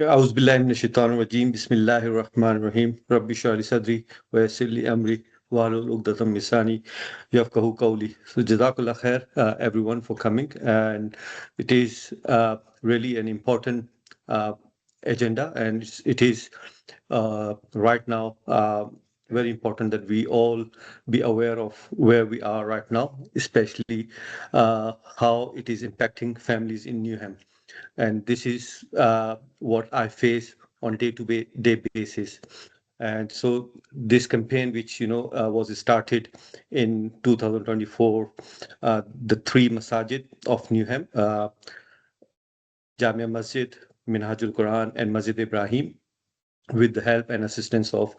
أعوذ بالله من الشيطان الرجيم بسم الله الرحمن الرحيم ربي اشرح لي صدري ويسر لي أمري واحلل عقدة من لساني يفقهوا قولي. So Jazakallah khair, everyone, for coming, and it is really an important uh, agenda, and it is right now very important that we all be aware of where we are right now, especially how it is impacting families in Newham. And this is what I face on day basis. And so this campaign, which was started in 2024, the three masajid of Newham, Jamia Masjid, Minhajul Quran, and Masjid Ibrahim, with the help and assistance of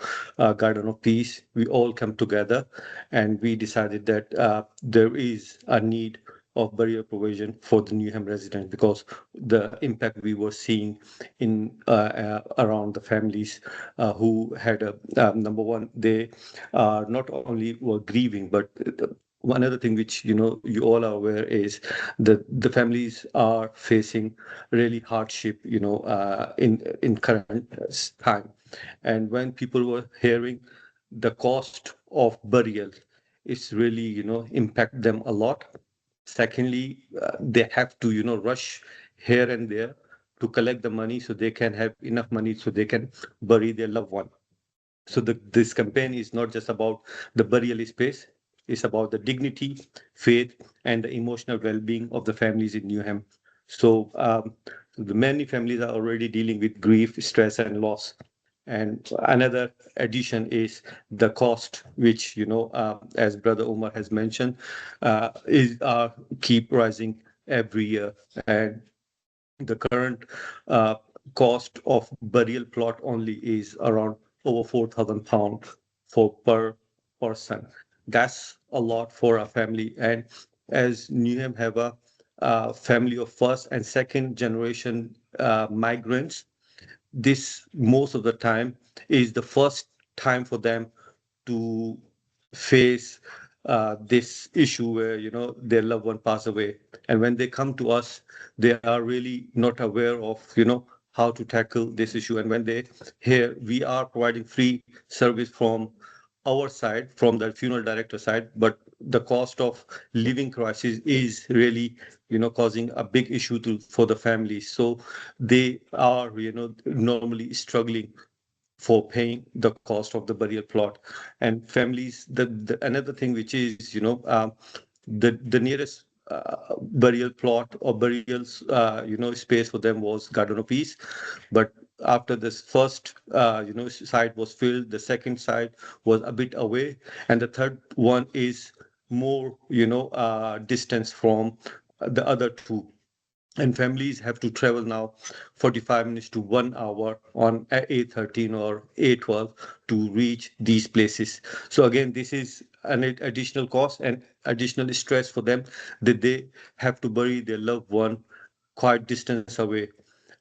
Garden of Peace, we all come together and we decided that there is a need of burial provision for the Newham resident, because the impact we were seeing in around the families who had a number one, they not only were grieving, but one other thing which you all are aware is that the families are facing really hardship, in current time. And when people were hearing the cost of burial, it's really impact them a lot. Secondly, they have to rush here and there to collect the money so they can have enough money so they can bury their loved one. So this campaign is not just about the burial space, it's about the dignity, faith, and the emotional well-being of the families in Newham. So the many families are already dealing with grief, stress, and loss. And another addition is the cost, which as Brother Umar has mentioned, is keep rising every year. And the current uh, cost of burial plot only is around over £4,000 for per person. That's a lot for a family. And as Newham have a family of first and second generation migrants, this most of the time is the first time for them to face this issue where their loved one pass away. And when they come to us, they are really not aware of how to tackle this issue. And when they hear we are providing free service from our side, from the funeral director side, but the cost of living crisis is really causing a big issue for the families. So they are normally struggling for paying the cost of the burial plot. And families, another thing which is the nearest burial plot or burials space for them was Garden of Peace. But after this first site was filled, the second site was a bit away, and the third one is more distance from the other two. And families have to travel now 45 minutes to 1 hour on A13 or A12 to reach these places. So again, this is an additional cost and additional stress for them, that they have to bury their loved one quite distance away.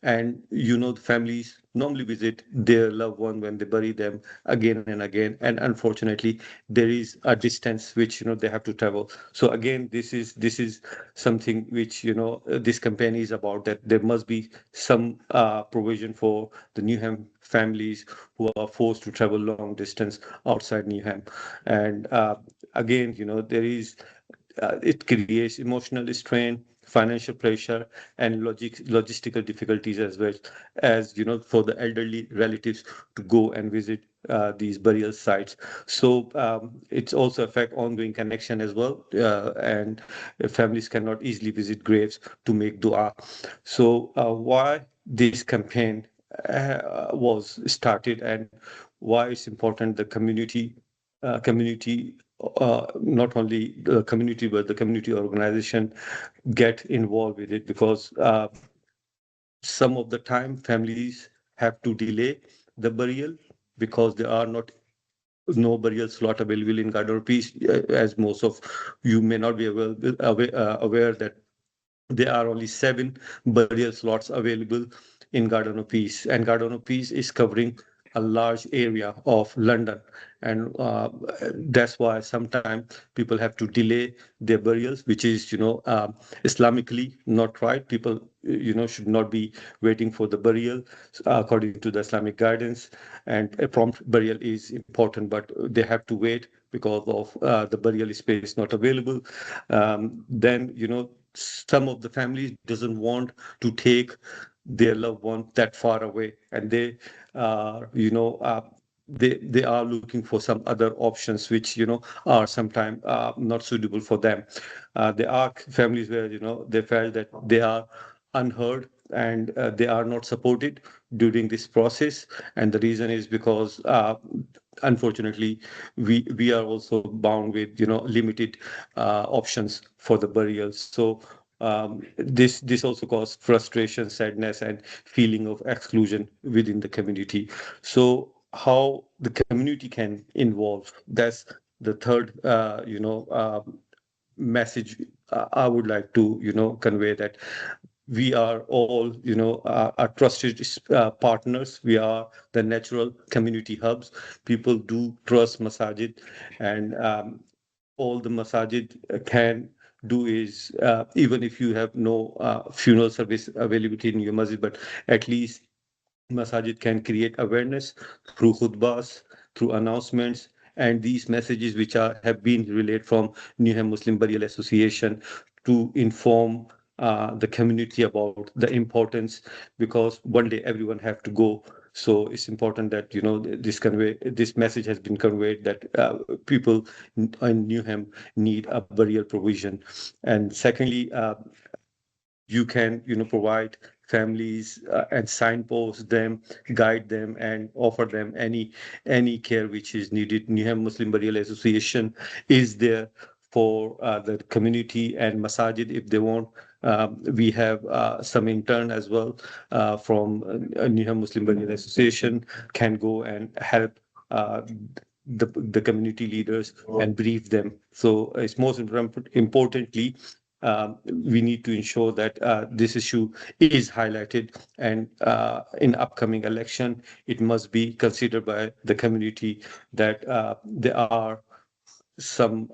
And the families normally visit their loved one when they bury them again and again, and unfortunately there is a distance which they have to travel. So again, this is something which this campaign is about, that there must be some provision for the Newham families who are forced to travel long distance outside Newham. And again, there is it creates emotional strain, financial pressure, and logistical difficulties, as well as for the elderly relatives to go and visit these burial sites. So it's also affect ongoing connection as well, and families cannot easily visit graves to make dua. So why this campaign was started, and why it's important the community, not only the community, but the community organization get involved with it, because some of the time families have to delay the burial because there are not no burial slot available in Garden of Peace, as most of you may not be aware that there are only 7 burial slots available in Garden of Peace, and Garden of Peace is covering a large area of London, and that's why sometimes people have to delay their burials, which is, Islamically not right. People, should not be waiting for the burial according to the Islamic guidance, and a prompt burial is important, but they have to wait because of the burial space not available. Then, some of the families doesn't want to take their loved one that far away, and they they are looking for some other options which are sometimes not suitable for them. There are families where they felt that they are unheard, and they are not supported during this process, and the reason is because unfortunately we are also bound with limited options for the burials. So this also causes frustration, sadness, and feeling of exclusion within the community. So how the community can involve, that's the third message I would like to convey, that we are all are trusted partners. We are the natural community hubs. People do trust masajid, and all the masajid can do is, even if you have no funeral service availability in your masjid, but at least Masajid can create awareness through khutbas, through announcements, and these messages which have been relayed from Newham Muslim Burial Association to inform the community about the importance, because one day everyone have to go. So it's important that this message has been conveyed, that people in Newham need a burial provision. And secondly, you can provide families and signpost them, guide them, and offer them any care which is needed. Newham Muslim Burial Association is there for the community and masajid if they want. We have some intern as well from Newham Muslim Burial Association can go and help uh, the community leaders and brief them. So it's most importantly, we need to ensure that this issue is highlighted, and in upcoming election, it must be considered by the community that there are some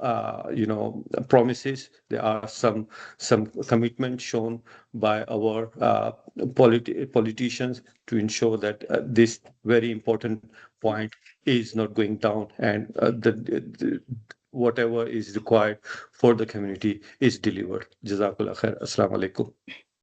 promises, there are some commitment shown by our politicians to ensure that this very important point is not going down, and whatever is required for the community is delivered. Jazakallah khair. Assalamu alaikum.